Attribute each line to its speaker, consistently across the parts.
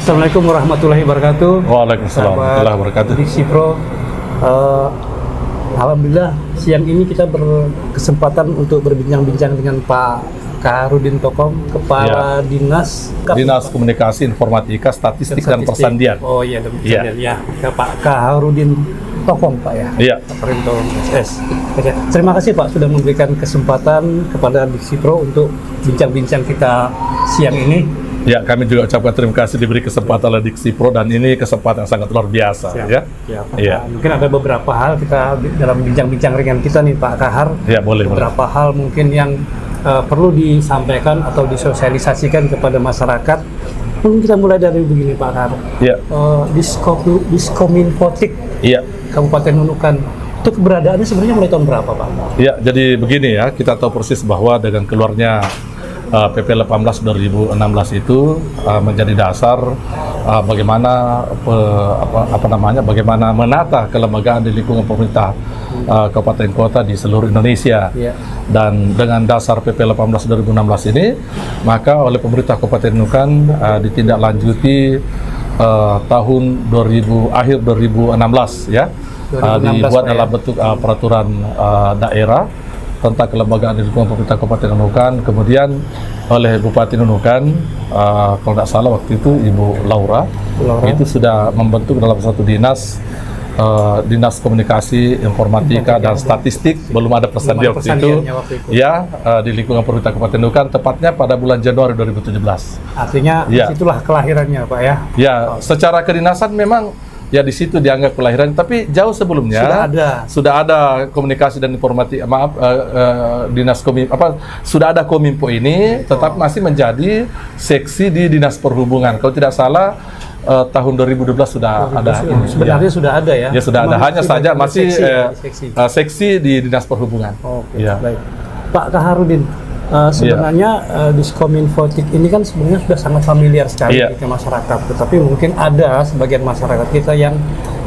Speaker 1: Assalamualaikum warahmatullahi wabarakatuh.
Speaker 2: Waalaikumsalam warahmatullahi wabarakatuh.
Speaker 1: Diksi Pro, alhamdulillah siang ini kita berkesempatan untuk berbincang-bincang dengan Pak Kaharudin Tokom, Kepala Dinas
Speaker 2: Komunikasi Informatika, Statistik dan Persandian.
Speaker 1: Oh iya, persandian ya. Pak Kaharudin Tokom, Pak ya.
Speaker 2: Iya.
Speaker 1: Perinto SS. Oke. Terima kasih Pak sudah memberikan kesempatan kepada Diksi Pro untuk bincang-bincang kita siang ini.
Speaker 2: Ya, kami juga ucapkan terima kasih diberi kesempatan oleh Diksi Pro, dan ini kesempatan yang sangat luar biasa. Ya.
Speaker 1: Mungkin ada beberapa hal kita dalam bincang-bincang ringan kita nih Pak Kahar.
Speaker 2: Ya, boleh.
Speaker 1: Beberapa hal mungkin yang perlu disampaikan atau disosialisasikan kepada masyarakat. Mungkin kita mulai dari begini Pak Kahar.
Speaker 2: Ya.
Speaker 1: Diskominfotik.
Speaker 2: Iya.
Speaker 1: Kabupaten Nunukan. Itu keberadaannya sebenarnya mulai tahun berapa Pak?
Speaker 2: Ya, jadi begini ya, kita tahu persis bahwa dengan keluarnya PP 18 2016 itu menjadi dasar bagaimana bagaimana menata kelembagaan di lingkungan pemerintah kabupaten kota di seluruh Indonesia. Dan dengan dasar PP 18 2016 ini, maka oleh pemerintah Kabupaten Nunukan ditindaklanjuti tahun akhir 2016 ya. 2016, dibuat dalam bentuk peraturan daerah tentang kelembagaan di lingkungan pemerintah Kabupaten Nunukan, kemudian oleh Bupati Nunukan, kalau tidak salah waktu itu Ibu Laura itu sudah membentuk dalam satu dinas komunikasi, informatika dan statistik, belum ada persandian waktu itu. Ya, di lingkungan pemerintah Kabupaten Nunukan, tepatnya pada bulan Januari 2017.
Speaker 1: Artinya disitulah kelahirannya Pak ya? Ya,
Speaker 2: secara kedinasan memang ya di situ dianggap kelahiran, tapi jauh sebelumnya sudah ada komunikasi dan informatika, sudah ada Kominfo ini, tetap masih menjadi seksi di Dinas Perhubungan. Kalau tidak salah tahun 2012 sudah ada ini.
Speaker 1: Sebenarnya sudah ada ya?
Speaker 2: Ya sudah ada, hanya saja masih seksi di Dinas Perhubungan.
Speaker 1: Oke, baik. Pak Kaharudin, sebenarnya Diskominfotik ini kan sebenarnya sudah sangat familiar sekali ke masyarakat, tetapi mungkin ada sebagian masyarakat kita yang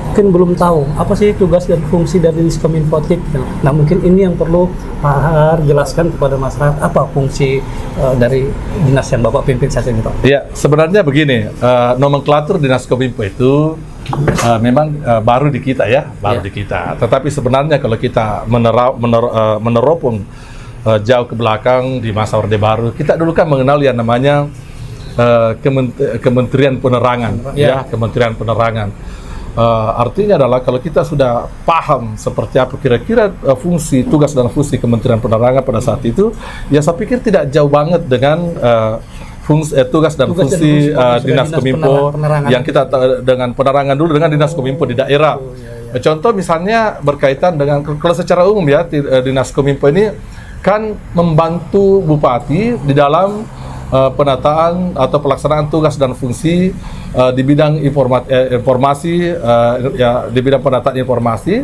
Speaker 1: mungkin belum tahu apa sih tugas dan fungsi dari Diskominfotik. Nah, mungkin ini yang perlu Pak Har jelaskan kepada masyarakat, apa fungsi dari dinas yang Bapak pimpin saat ini, Pak?
Speaker 2: Ya, sebenarnya begini, nomenklatur Dinas Kominfo itu memang baru di kita ya, di kita. Tetapi sebenarnya kalau kita meneropong jauh ke belakang di masa Orde Baru, kita dulu kan mengenal yang namanya Kementerian Penerangan, Kementerian Penerangan. Artinya adalah kalau kita sudah paham seperti apa kira-kira fungsi, tugas dan fungsi Kementerian Penerangan pada saat itu, ya saya pikir tidak jauh banget dengan tugas dan fungsi Dinas Kominfo yang kita dengan penerangan dulu dengan Dinas Kominfo di daerah. Contoh misalnya berkaitan dengan, kalau secara umum ya, Dinas Kominfo ini kan membantu bupati di dalam penataan atau pelaksanaan tugas dan fungsi di bidang informasi, di bidang penataan informasi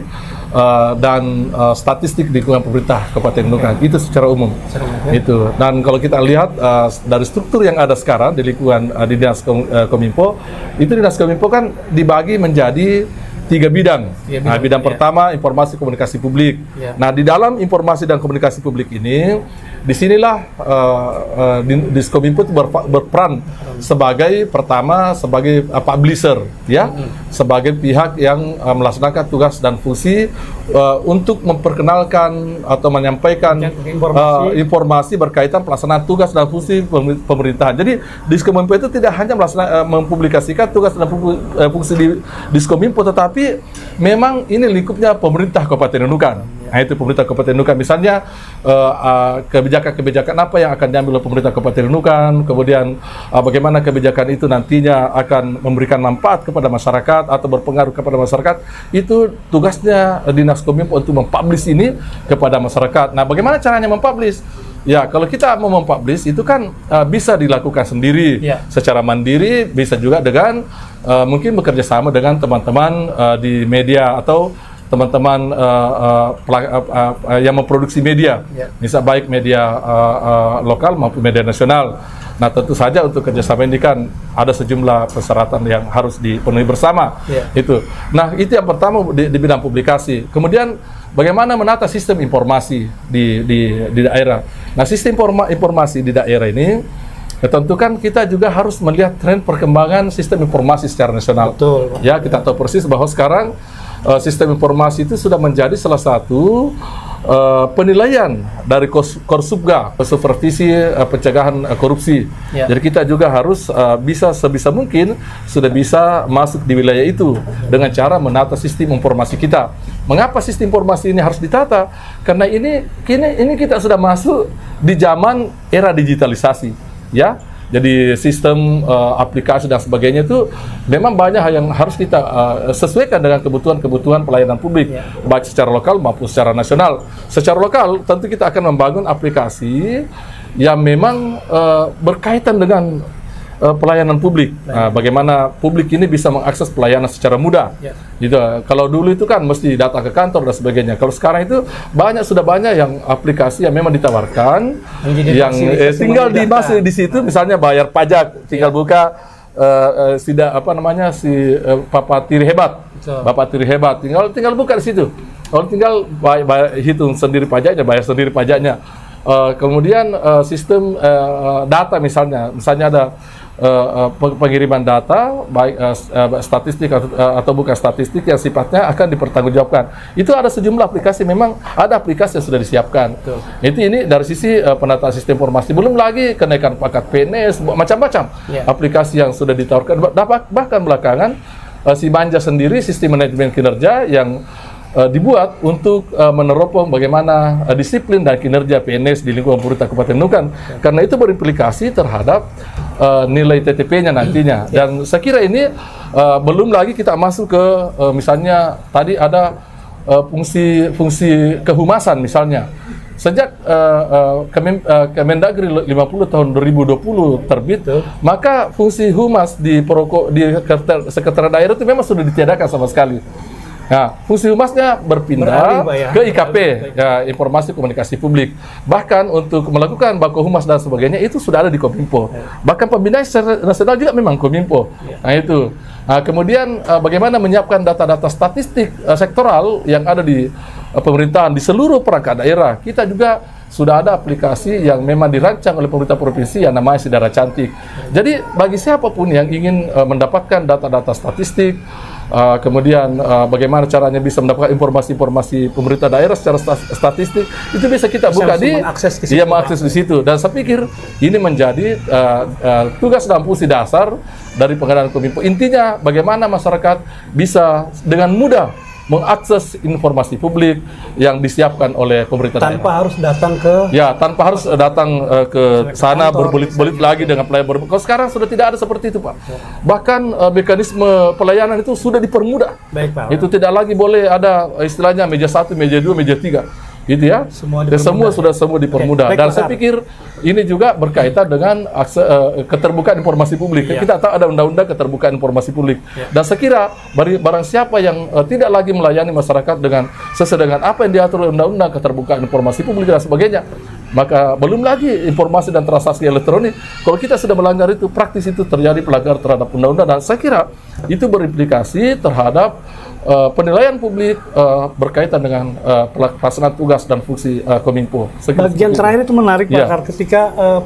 Speaker 2: dan statistik di lingkungan pemerintah Kabupaten Nunukan. Itu secara umum. Itu. Dan kalau kita lihat dari struktur yang ada sekarang di lingkungan di Dinas Kominfo, itu Dinas Kominfo kan dibagi menjadi 3 bidang. Nah, bidang pertama informasi komunikasi publik. Nah, di dalam informasi dan komunikasi publik ini, disinilah Diskominfo itu berperan sebagai publisher, ya, sebagai pihak yang melaksanakan tugas dan fungsi untuk memperkenalkan atau menyampaikan informasi berkaitan pelaksanaan tugas dan fungsi pemerintahan. Jadi Diskominfo itu tidak hanya mempublikasikan tugas dan fungsi di Diskominfo, tetapi memang ini lingkupnya pemerintah Kabupaten Nunukan. Nah, itu pemerintah Kabupaten Nunukan. Misalnya kebijakan apa yang akan diambil oleh pemerintah Kabupaten Nunukan, kemudian bagaimana kebijakan itu nantinya akan memberikan manfaat kepada masyarakat atau berpengaruh kepada masyarakat, itu tugasnya Dinas Kominfo untuk mempublish ini kepada masyarakat. Nah, bagaimana caranya mempublish? Ya, kalau kita mau mempublish itu kan bisa dilakukan sendiri secara mandiri, bisa juga dengan mungkin bekerja sama dengan teman-teman di media atau teman-teman yang memproduksi media, misal baik media lokal maupun media nasional. Nah, tentu saja untuk kerjasama ini kan ada sejumlah persyaratan yang harus dipenuhi bersama. Itu. Nah, itu yang pertama di bidang publikasi. Kemudian bagaimana menata sistem informasi di daerah. Nah, sistem informasi di daerah ini Ya, tentu kan kita juga harus melihat tren perkembangan sistem informasi secara nasional.
Speaker 1: Betul.
Speaker 2: Ya, kita tahu persis bahwa sekarang sistem informasi itu sudah menjadi salah satu penilaian dari Korsubga, supervisi pencegahan korupsi.
Speaker 1: Ya.
Speaker 2: Jadi kita juga harus bisa sebisa mungkin sudah bisa masuk di wilayah itu dengan cara menata sistem informasi kita. Mengapa sistem informasi ini harus ditata? Karena ini kita sudah masuk di zaman era digitalisasi, ya. Jadi sistem aplikasi dan sebagainya itu memang banyak yang harus kita sesuaikan dengan kebutuhan pelayanan publik, baik secara lokal maupun secara nasional. Secara lokal tentu kita akan membangun aplikasi yang memang berkaitan dengan pelayanan publik. Bagaimana publik ini bisa mengakses pelayanan secara mudah. Gitu. Kalau dulu itu kan mesti datang ke kantor dan sebagainya. Kalau sekarang itu sudah banyak yang aplikasi yang memang ditawarkan, yang tinggal di situ, misalnya bayar pajak, tinggal buka Bapak Tiri Hebat. Bapak Tiri Hebat, tinggal buka di situ. Kalau tinggal hitung sendiri pajaknya, bayar sendiri pajaknya. Kemudian sistem data misalnya ada pengiriman data baik statistik atau bukan statistik yang sifatnya akan dipertanggungjawabkan. Itu ada sejumlah aplikasi, memang ada aplikasi yang sudah disiapkan. Ini dari sisi penataan sistem informasi. Belum lagi kenaikan pangkat PNS, macam-macam aplikasi yang sudah ditawarkan. Bahkan belakangan si Manja sendiri sistem manajemen kinerja yang dibuat untuk meneropong bagaimana disiplin dan kinerja PNS di lingkungan pemerintah Kabupaten Nunukan. Karena itu berimplikasi terhadap nilai TTP-nya nantinya. Dan saya kira ini belum lagi kita masuk ke misalnya tadi ada fungsi kehumasan misalnya. Sejak Kemendagri 50 tahun 2020 terbit, maka fungsi humas di sekretariat daerah itu memang sudah ditiadakan sama sekali. Nah, fungsi humasnya berpindah ke IKP, ya, Informasi Komunikasi Publik. Bahkan untuk melakukan bako humas dan sebagainya itu sudah ada di Kominfo. Bahkan pembinaan secara nasional juga memang Kominfo. Nah itu. Nah, kemudian bagaimana menyiapkan data-data statistik sektoral yang ada di pemerintahan di seluruh perangkat daerah. Kita juga sudah ada aplikasi yang memang dirancang oleh pemerintah provinsi yang namanya Sidara Cantik. Jadi bagi siapapun yang ingin mendapatkan data-data statistik, kemudian bagaimana caranya bisa mendapatkan informasi-informasi pemerintah daerah secara statistik, itu bisa kita buka mengakses di situ. Dan saya pikir ini menjadi tugas dan fungsi dasar dari pengadaan Kominfo. Intinya bagaimana masyarakat bisa dengan mudah mengakses informasi publik yang disiapkan oleh pemerintah
Speaker 1: tanpa
Speaker 2: daerah.
Speaker 1: harus datang ke
Speaker 2: ke sana berbelit-belit lagi dengan pelayanan. Kalau sekarang sudah tidak ada seperti itu, Pak. Bahkan mekanisme pelayanan itu sudah dipermudah.
Speaker 1: Baik, Pak.
Speaker 2: Itu tidak lagi boleh ada istilahnya meja 1, meja 2, meja 3. Gitu ya. Semua dipermudah. Dan saya pikir ini juga berkaitan dengan keterbukaan informasi publik. Kita tahu ada undang-undang keterbukaan informasi publik. Dan saya kira barang siapa yang tidak lagi melayani masyarakat sesuai dengan apa yang diatur oleh undang-undang keterbukaan informasi publik dan sebagainya, maka belum lagi informasi dan transaksi elektronik. Kalau kita sudah melanggar itu, praktis itu terjadi pelanggaran terhadap undang-undang. Dan saya kira itu berimplikasi terhadap penilaian publik berkaitan dengan pelaksanaan tugas dan fungsi Kominfo.
Speaker 1: Bagian terakhir itu menarik, Pak, karena ketika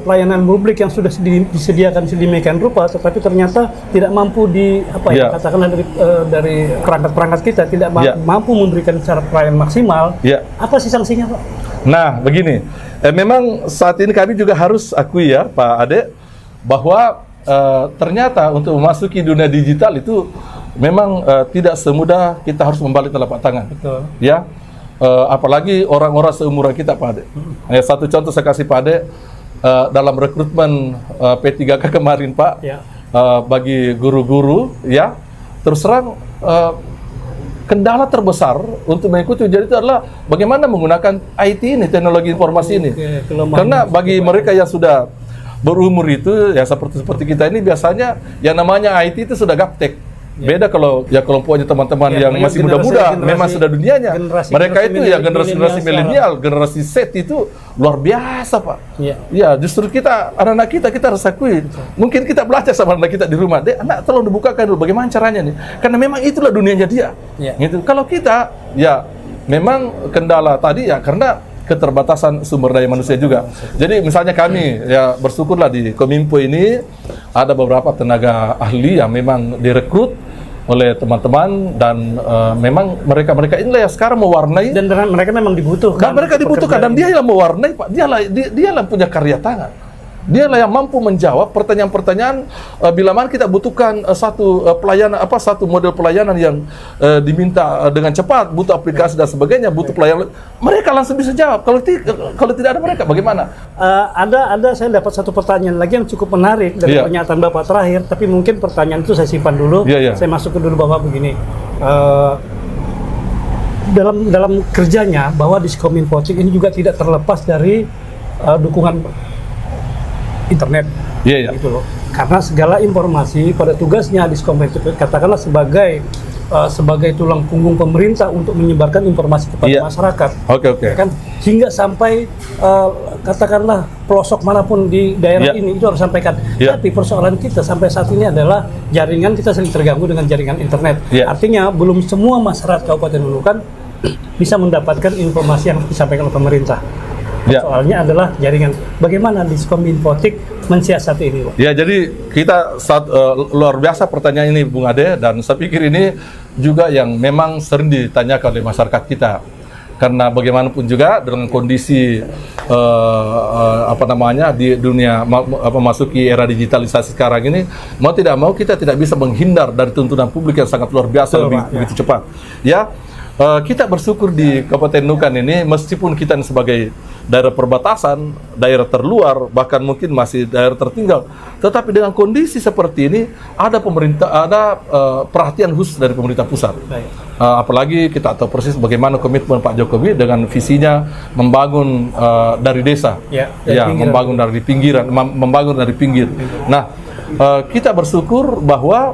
Speaker 1: pelayanan publik yang sudah disediakan sedemikian rupa, tetapi ternyata tidak mampu katakanlah dari perangkat-perangkat kita tidak mampu memberikan secara pelayanan maksimal. Apa sih sanksinya, Pak?
Speaker 2: Nah, begini, memang saat ini kami juga harus akui ya, Pak Ade, bahwa ternyata untuk memasuki dunia digital itu memang tidak semudah kita harus membalik telapak tangan.
Speaker 1: Betul.
Speaker 2: Ya, apalagi orang-orang seumuran kita, Pak Ade. Satu contoh saya kasih Pak Ade, dalam rekrutmen P3K kemarin, Pak, bagi guru-guru, ya, terus terang kendala terbesar untuk mengikuti ujian itu adalah bagaimana menggunakan IT ini, teknologi informasi ini. Karena bagi mereka yang sudah berumur itu, ya seperti kita ini biasanya yang namanya IT itu sudah gaptek. Beda kalau ya kelompoknya teman-teman yang masih muda-muda, memang sudah dunianya. Mereka itu ya generasi milenial, generasi Z itu luar biasa, Pak. Ya, justru kita, anak-anak kita harus akui. Mungkin kita belajar sama anak kita di rumah, deh, anak tolong dibukakan dulu bagaimana caranya nih. Karena memang itulah dunianya dia. Gitu. Kalau kita, ya memang kendala tadi ya karena keterbatasan sumber daya manusia juga. Jadi misalnya kami ya bersyukurlah di Kominfo ini ada beberapa tenaga ahli yang memang direkrut oleh teman-teman dan memang mereka inilah yang sekarang mewarnai,
Speaker 1: dan mereka memang dibutuhkan.
Speaker 2: Dan mereka dibutuhkan dan dia yang mewarnai, Pak. Dialah punya karya tangan. Dialah yang mampu menjawab pertanyaan-pertanyaan bila mana kita butuhkan satu pelayanan satu model pelayanan yang diminta dengan cepat, butuh aplikasi dan sebagainya, butuh pelayanan, mereka langsung bisa jawab. Kalau tidak ada mereka bagaimana?
Speaker 1: Ada saya dapat satu pertanyaan lagi yang cukup menarik dari pernyataan Bapak terakhir, tapi mungkin pertanyaan itu saya simpan dulu. Saya masuk dulu Bapak begini. Dalam kerjanya bahwa Diskominfotik ini juga tidak terlepas dari dukungan internet, gitu loh. Karena segala informasi pada tugasnya Diskominfotik katakanlah sebagai tulang punggung pemerintah untuk menyebarkan informasi kepada masyarakat.
Speaker 2: Oke.
Speaker 1: Kan hingga sampai katakanlah pelosok manapun di daerah ini itu harus sampaikan. Tapi persoalan kita sampai saat ini adalah jaringan kita sering terganggu dengan jaringan internet. Artinya belum semua masyarakat Kabupaten Nunukan bisa mendapatkan informasi yang disampaikan oleh pemerintah. Soalnya adalah jaringan. Bagaimana Diskominfotik mensiasati ini, Pak?
Speaker 2: Ya, jadi kita luar biasa pertanyaan ini, Bung Ade, dan saya pikir ini juga yang memang sering ditanyakan oleh masyarakat kita. Karena bagaimanapun juga dengan kondisi di dunia memasuki era digitalisasi sekarang ini, mau tidak mau kita tidak bisa menghindar dari tuntunan publik yang sangat luar biasa, begitu cepat. Ya. Kita bersyukur di Kabupaten Nunukan ini, meskipun kita sebagai daerah perbatasan, daerah terluar, bahkan mungkin masih daerah tertinggal, tetapi dengan kondisi seperti ini ada perhatian khusus dari pemerintah pusat. Apalagi kita tahu persis bagaimana komitmen Pak Jokowi dengan visinya membangun dari desa, membangun dari pinggiran, membangun dari pinggir. Nah, kita bersyukur bahwa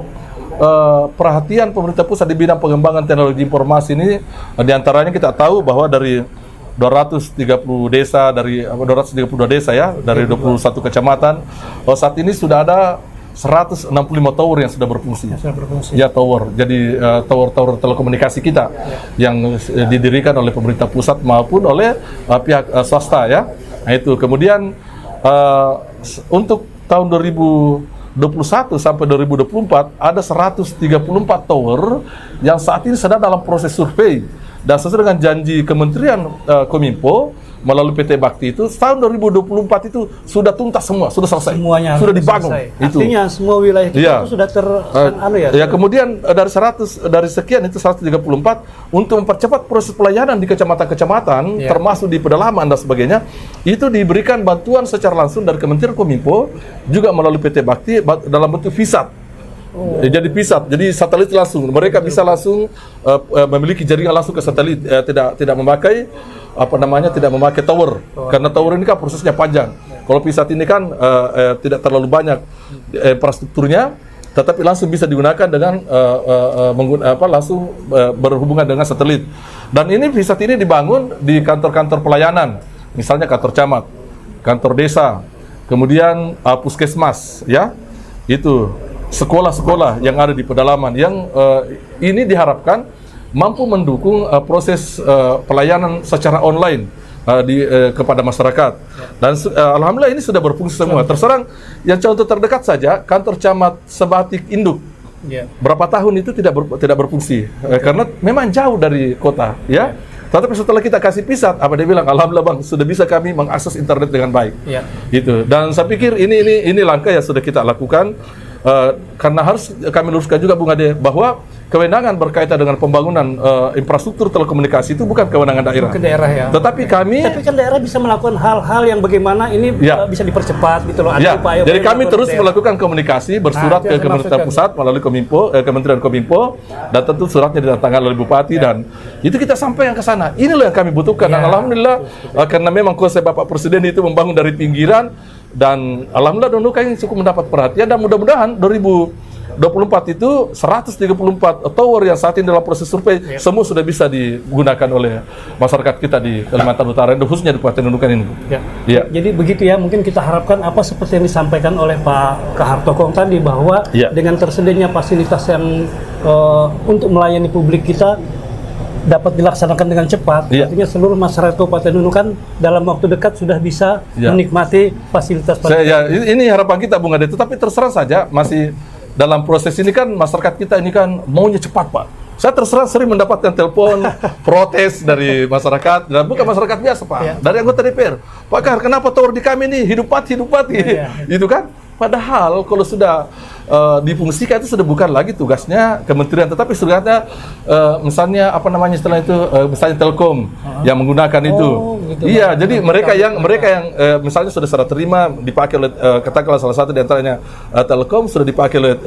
Speaker 2: perhatian pemerintah pusat di bidang pengembangan teknologi informasi ini, diantaranya kita tahu bahwa dari 232 desa dari 21 kecamatan, saat ini sudah ada 165 tower yang sudah berfungsi. Ya, tower. Jadi tower telekomunikasi kita yang didirikan oleh pemerintah pusat maupun oleh pihak swasta, ya. Nah, itu. Kemudian untuk tahun 2021 sampai 2024 ada 134 tower yang saat ini sedang dalam proses survei, dan sesuai dengan janji Kementerian Kominfo melalui PT Bakti itu tahun 2024 itu sudah tuntas semua, sudah selesai. Semuanya sudah dibangun. Itu.
Speaker 1: Artinya semua wilayah kita itu sudah
Speaker 2: kemudian dari sekian itu 134 untuk mempercepat proses pelayanan di kecamatan-kecamatan termasuk di pedalaman dan sebagainya, itu diberikan bantuan secara langsung dari Kementerian Kominfo juga melalui PT Bakti dalam bentuk VSAT. Jadi VSAT, jadi satelit langsung. Mereka bisa langsung memiliki jaringan langsung ke satelit, tidak memakai tidak memakai tower, karena tower ini kan prosesnya panjang. Kalau VSAT ini kan tidak terlalu banyak infrastrukturnya, tetapi langsung bisa digunakan dengan langsung berhubungan dengan satelit. Dan ini VSAT ini dibangun di kantor-kantor pelayanan, misalnya kantor camat, kantor desa, kemudian puskesmas, ya, itu sekolah-sekolah yang ada di pedalaman, yang ini diharapkan mampu mendukung proses pelayanan secara online kepada masyarakat. Dan alhamdulillah ini sudah berfungsi semua. Terserang yang contoh terdekat saja, kantor camat Sebatik Induk. Berapa tahun itu tidak berfungsi karena memang jauh dari kota, ya. Tetapi setelah kita kasih VSAT, dia bilang, alhamdulillah Bang, sudah bisa kami mengakses internet dengan baik. Gitu. Dan saya pikir ini langkah yang sudah kita lakukan. Karena harus kami luruskan juga, Bung Ade, bahwa kewenangan berkaitan dengan pembangunan infrastruktur telekomunikasi itu bukan kewenangan daerah.
Speaker 1: Bukan daerah, ya.
Speaker 2: Tapi kan
Speaker 1: daerah bisa melakukan hal-hal yang bagaimana ini bisa dipercepat gitu loh.
Speaker 2: Jadi kami terus melakukan komunikasi bersurat ke pemerintah pusat melalui Kementerian Kominfo, dan tentu suratnya ditandatangani oleh Bupati, dan itu kita sampaikan ke sana. Inilah yang kami butuhkan. Dan alhamdulillah karena memang konsep Bapak Presiden itu membangun dari pinggiran, dan alhamdulillah Nunukan ini cukup mendapat perhatian, dan mudah-mudahan 2024 itu 134 tower yang saat ini dalam proses survei semua sudah bisa digunakan oleh masyarakat kita di Kalimantan Utara, khususnya di Kabupaten Nunukan ini.
Speaker 1: Jadi begitu ya, mungkin kita harapkan seperti yang disampaikan oleh Pak Kahartokong tadi, bahwa dengan tersedianya fasilitas yang untuk melayani publik kita, dapat dilaksanakan dengan cepat, artinya seluruh masyarakat Kabupaten Nunukan dalam waktu dekat sudah bisa menikmati fasilitas.
Speaker 2: Ini harapan kita, Bung Ade. Tetapi terserah saja, masih dalam proses ini kan masyarakat kita ini kan maunya cepat, Pak. Saya terserah sering mendapatkan telepon protes dari masyarakat, dan bukan masyarakat biasa, Pak, dari anggota DPR. Pak Kahar, kenapa tower di kami ini hidup mati, itu kan? Padahal kalau sudah difungsikan itu sudah bukan lagi tugasnya kementerian, tetapi tugasnya misalnya apa namanya setelah itu misalnya Telkom yang menggunakan itu. Gitu, iya, jadi mereka yang misalnya sudah serah terima dipakai oleh katakanlah salah satu di antaranya Telkom sudah dipakai oleh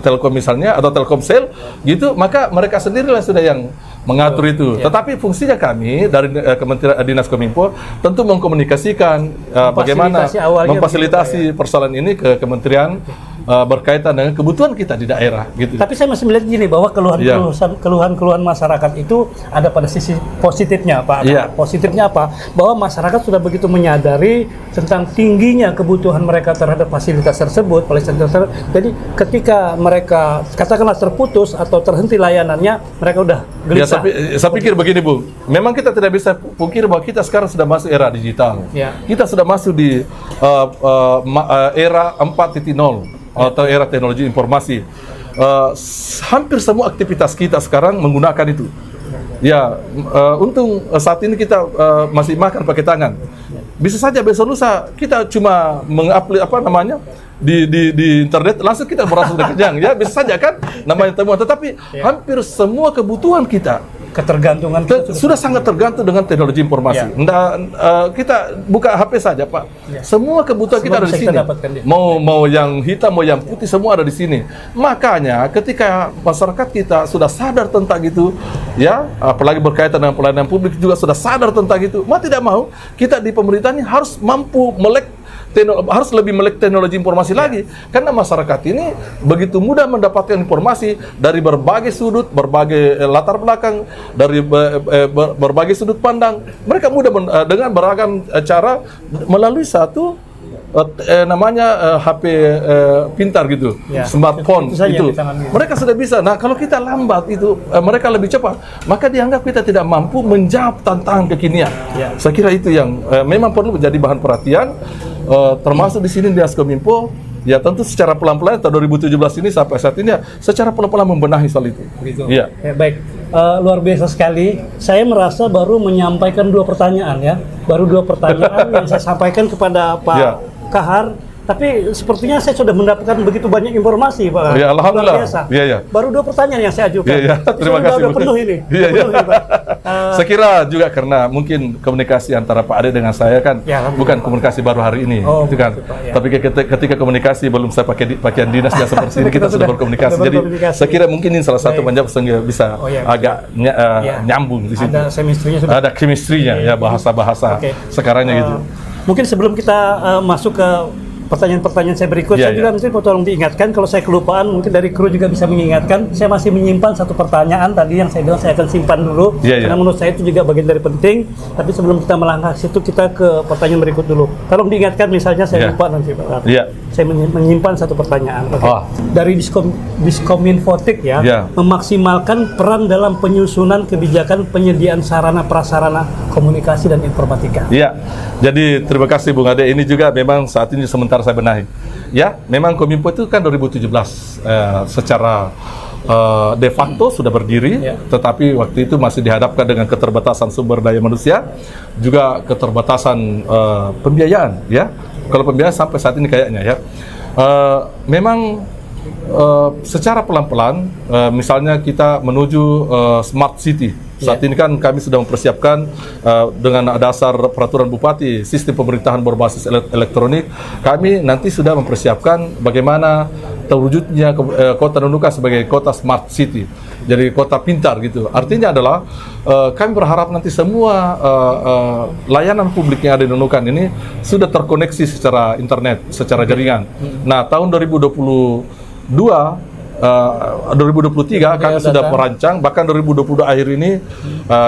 Speaker 2: Telkom misalnya atau Telkomsel gitu, maka mereka sendirilah sudah yang mengatur itu. Tetapi fungsinya kami dari Kementerian Dinas Kominfo tentu mengkomunikasikan bagaimana memfasilitasi persoalan ini ke kementerian berkaitan dengan kebutuhan kita di daerah gitu.
Speaker 1: Tapi saya masih melihat gini bahwa keluhan-keluhan masyarakat itu ada pada sisi positifnya, Pak. Positifnya apa? Bahwa masyarakat sudah begitu menyadari tentang tingginya kebutuhan mereka terhadap fasilitas tersebut, jadi ketika mereka katakanlah terputus atau terhenti layanannya, mereka udah gelisah.
Speaker 2: Saya pikir begini, Bu. Memang kita tidak bisa pungkiri bahwa kita sekarang sudah masuk era digital. Kita sudah masuk di era 4.0 atau era teknologi informasi. Hampir semua aktivitas kita sekarang menggunakan itu. Untung saat ini kita masih makan pakai tangan. Bisa saja besok lusa kita cuma mengupload di internet langsung kita merasa sudah kenyang, bisa saja kan namanya temuan. Tetapi hampir semua kebutuhan kita
Speaker 1: ketergantungan
Speaker 2: sudah sangat tergantung dengan teknologi informasi. Kita buka HP saja, Pak. Semua kebutuhan kita ada di sini. Mau yang hitam, mau yang putih, semua ada di sini. Makanya ketika masyarakat kita sudah sadar tentang itu, apalagi berkaitan dengan pelayanan publik juga sudah sadar tentang itu, mau tidak mau kita di pemerintah ini harus mampu harus lebih melek teknologi informasi lagi, karena masyarakat ini begitu mudah mendapatkan informasi dari berbagai sudut, berbagai latar belakang, dari berbagai sudut pandang. Mereka mudah dengan beragam cara melalui satu namanya HP pintar gitu, smartphone itu. Mereka sudah bisa. Nah, kalau kita lambat itu, mereka lebih cepat, maka dianggap kita tidak mampu menjawab tantangan kekinian. Saya kira itu yang memang perlu menjadi bahan perhatian, termasuk di sini di Kominfo. Tentu secara pelan-pelan tahun 2017 ini sampai saat ini secara pelan-pelan membenahi soal itu.
Speaker 1: Baik, luar biasa sekali. Saya merasa baru menyampaikan 2 pertanyaan baru 2 pertanyaan yang saya sampaikan kepada Pak Kahar, tapi sepertinya saya sudah mendapatkan begitu banyak informasi, Pak.
Speaker 2: Alhamdulillah.
Speaker 1: Luar biasa. Baru 2 pertanyaan yang saya ajukan.
Speaker 2: Terima kasih.
Speaker 1: Sudah penuh ini. Pak.
Speaker 2: Saya kira juga karena mungkin komunikasi antara Pak Ade dengan saya kan bukan komunikasi baru hari ini, itu kan. Tapi ketika komunikasi belum saya pakai pakaian dinasnya seperti ini, kita sudah berkomunikasi. Jadi saya kira mungkin ini salah satu menjawab sehingga bisa agak nyambung di sini.
Speaker 1: Ada chemistry-nya sudah.
Speaker 2: Ada chemistry-nya, bahasa-bahasa sekarangnya gitu.
Speaker 1: Mungkin sebelum kita masuk ke pertanyaan-pertanyaan saya berikut, saya juga mungkin mau tolong diingatkan, kalau saya kelupaan mungkin dari kru juga bisa mengingatkan. Saya masih menyimpan 1 pertanyaan tadi yang saya bilang saya akan simpan dulu, karena menurut saya itu juga bagian dari penting. Tapi sebelum kita melangkah ke situ, kita ke pertanyaan berikut dulu. Tolong diingatkan, misalnya saya lupa nanti, Pak. Saya menyimpan 1 pertanyaan. Dari Diskominfotik memaksimalkan peran dalam penyusunan kebijakan penyediaan sarana prasarana komunikasi dan informatika.
Speaker 2: Jadi terima kasih Bung Ade. Ini juga memang saat ini sementara saya benahi. Memang Kominfo itu kan 2017 secara de facto sudah berdiri, tetapi waktu itu masih dihadapkan dengan keterbatasan sumber daya manusia, juga keterbatasan pembiayaan. Kalau pembiayaan sampai saat ini kayaknya memang secara pelan-pelan, misalnya kita menuju smart city. Saat ini kan kami sudah mempersiapkan dengan dasar peraturan Bupati sistem pemerintahan berbasis elektronik. Kami nanti sudah mempersiapkan bagaimana terwujudnya kota Nunukan sebagai kota smart city, jadi kota pintar gitu. Artinya adalah kami berharap nanti semua layanan publik yang ada di Nunukan ini sudah terkoneksi secara internet, secara jaringan. Nah, tahun 2023 kami sudah merancang, bahkan 2022 akhir ini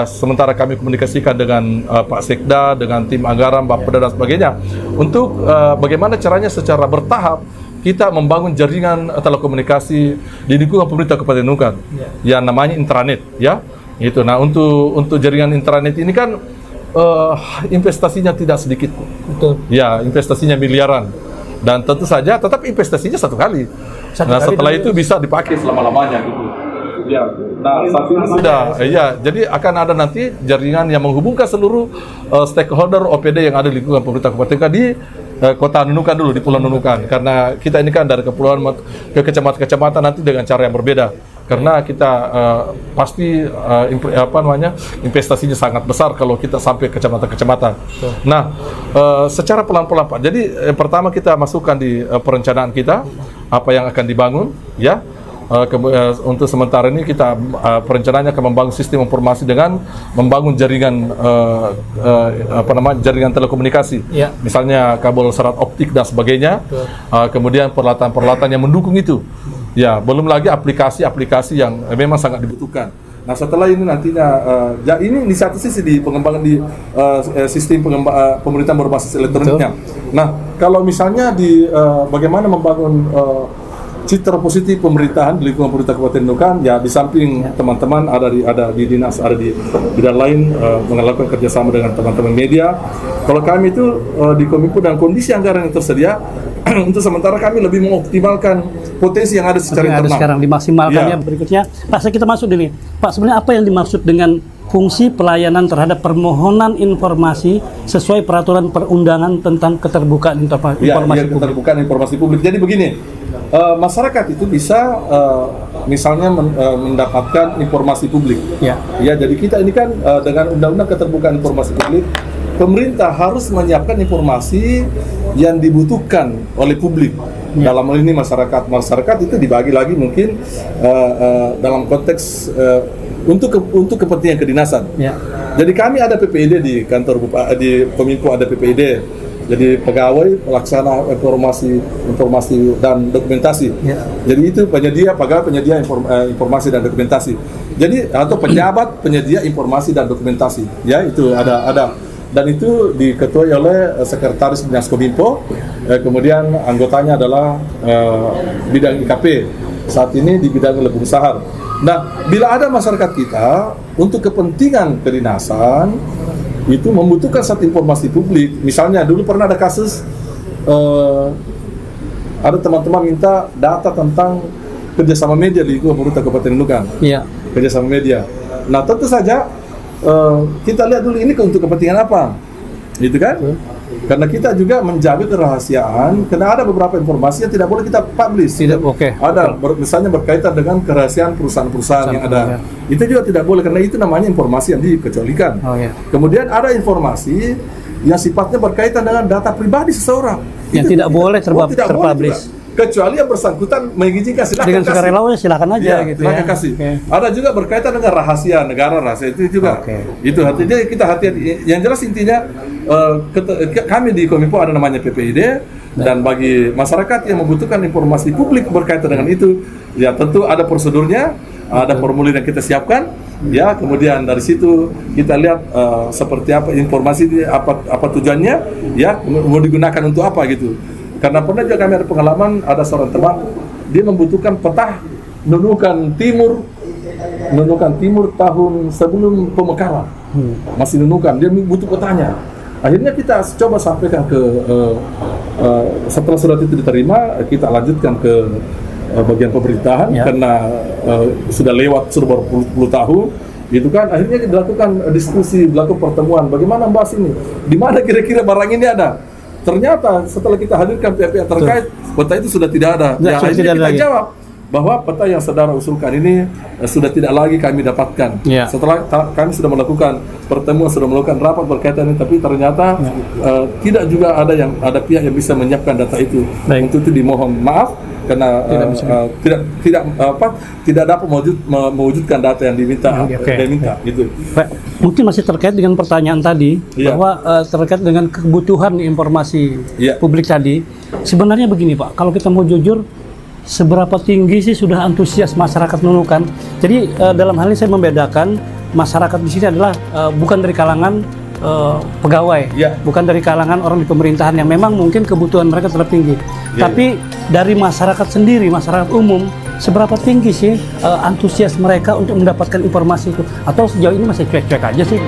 Speaker 2: sementara kami komunikasikan dengan Pak Sekda, dengan tim anggaran, Pak Peda dan sebagainya, untuk bagaimana caranya secara bertahap kita membangun jaringan telekomunikasi di lingkungan pemerintah Kabupaten Nunukan yang namanya intranet. Itu. Nah, untuk jaringan intranet ini kan investasinya tidak sedikit.
Speaker 1: Betul.
Speaker 2: Ya, investasinya miliaran. Dan tentu saja tetap investasinya satu kali. Nah, setelah itu bisa dipakai selama-lamanya gitu. Ya. Nah, saat ini sudah jadi akan ada nanti jaringan yang menghubungkan seluruh stakeholder OPD yang ada di lingkungan pemerintah Kabupaten di Kota Nunukan dulu, di Pulau Nunukan. Karena kita ini kan dari kepulauan ke kecamatan-kecamatan nanti dengan cara yang berbeda. Karena kita pasti investasinya sangat besar kalau kita sampai kecamatan-kecamatan. Nah, secara pelan-pelan Pak. Jadi pertama kita masukkan di perencanaan kita apa yang akan dibangun, ya. Untuk sementara ini kita perencanaannya akan membangun sistem informasi dengan membangun jaringan jaringan telekomunikasi, misalnya kabel serat optik dan sebagainya. Kemudian peralatan-peralatan yang mendukung itu. Ya, belum lagi aplikasi-aplikasi yang memang sangat dibutuhkan. Nah, setelah ini nantinya, ini di satu sisi di pengembangan di sistem pemerintahan berbasis elektroniknya. Nah, kalau misalnya di bagaimana membangun citra positif pemerintahan di lingkungan pemerintah Kabupaten Nunukan, ya di samping teman-teman ada di dinas, ada di bidang lain melakukan kerjasama dengan teman-teman media. Kalau kami itu di Kominfo dan kondisi anggaran yang tersedia, untuk sementara kami lebih mengoptimalkan potensi yang ada secara internal.
Speaker 1: Sekarang dimaksimalkannya. Berikutnya, Pak, kita masuk ini. Pak, sebenarnya apa yang dimaksud dengan fungsi pelayanan terhadap permohonan informasi sesuai peraturan perundangan tentang keterbukaan informasi publik?
Speaker 2: Keterbukaan informasi publik. Jadi begini, masyarakat itu bisa misalnya mendapatkan informasi publik. Ya, jadi kita ini kan dengan Undang-Undang Keterbukaan Informasi Publik, pemerintah harus menyiapkan informasi yang dibutuhkan oleh publik. Dalam hal ini masyarakat itu dibagi lagi mungkin dalam konteks untuk kepentingan kedinasan. Jadi kami ada PPID di kantor di Kominfo, ada PPID. Jadi pegawai pelaksana informasi dan dokumentasi. Jadi itu pegawai penyedia informasi dan dokumentasi. Jadi atau pejabat penyedia informasi dan dokumentasi. Ya, itu ada. Dan itu diketuai oleh Sekretaris Dinas Kominfo. Kemudian anggotanya adalah bidang IKP. Saat ini di bidang Lebung Sahar. Nah, bila ada masyarakat kita untuk kepentingan kedinasan itu membutuhkan satu informasi publik. Misalnya dulu pernah ada kasus ada teman-teman minta data tentang kerjasama media di pemerintah Kabupaten Nunukan. Kerjasama media. Nah, tentu saja kita lihat dulu ini untuk kepentingan apa, gitu kan? Karena kita juga menjaga kerahasiaan. Karena ada beberapa informasi yang tidak boleh kita publish. Misalnya berkaitan dengan kerahasiaan perusahaan-perusahaan yang ada. Itu juga tidak boleh karena itu namanya informasi yang dikecualikan. Kemudian ada informasi yang sifatnya berkaitan dengan data pribadi seseorang.
Speaker 1: Yang tidak boleh terpublish.
Speaker 2: Kecuali yang bersangkutan mengizinkan, silakan
Speaker 1: dengan sukarela silakan aja gitu
Speaker 2: silakan kasih. Ada juga berkaitan dengan rahasia negara, rahasia itu juga. Itu artinya kita hati-hati. Yang jelas intinya kami di Kominfo ada namanya PPID dan bagi masyarakat yang membutuhkan informasi publik berkaitan dengan itu, ya tentu ada prosedurnya, ada formulir yang kita siapkan. Ya, kemudian dari situ kita lihat seperti apa informasi apa tujuannya, ya mau digunakan untuk apa gitu. Karena pernah juga kami ada pengalaman, ada seorang teman, dia membutuhkan peta Nunukan Timur tahun sebelum pemekaran. Masih Nunukan, dia butuh petanya. Akhirnya kita coba sampaikan ke, setelah surat itu diterima, kita lanjutkan ke bagian pemerintahan, karena sudah lewat berpuluh tahun. Gitu kan, akhirnya dilakukan diskusi, dilakukan pertemuan, bagaimana membahas ini, di mana kira-kira barang ini ada. Ternyata setelah kita hadirkan pihak-pihak terkait, peta itu sudah tidak ada. Ya, akhirnya kita jawab bahwa peta yang saudara usulkan ini sudah tidak lagi kami dapatkan. Setelah kami sudah melakukan pertemuan, sudah melakukan rapat berkaitan ini, tapi ternyata tidak juga ada pihak yang bisa menyiapkan data itu. Untuk itu dimohon maaf karena tidak dapat mewujudkan data yang diminta. Gitu.
Speaker 1: Mungkin masih terkait dengan pertanyaan tadi bahwa terkait dengan kebutuhan informasi publik tadi. Sebenarnya begini Pak, kalau kita mau jujur, seberapa tinggi sih sudah antusias masyarakat Nunukan? Jadi dalam hal ini saya membedakan masyarakat di sini adalah bukan dari kalangan pegawai, bukan dari kalangan orang di pemerintahan yang memang mungkin kebutuhan mereka terlalu tinggi, tapi dari masyarakat sendiri, masyarakat umum seberapa tinggi sih antusias mereka untuk mendapatkan informasi itu? Atau sejauh ini masih cuek-cuek aja sih?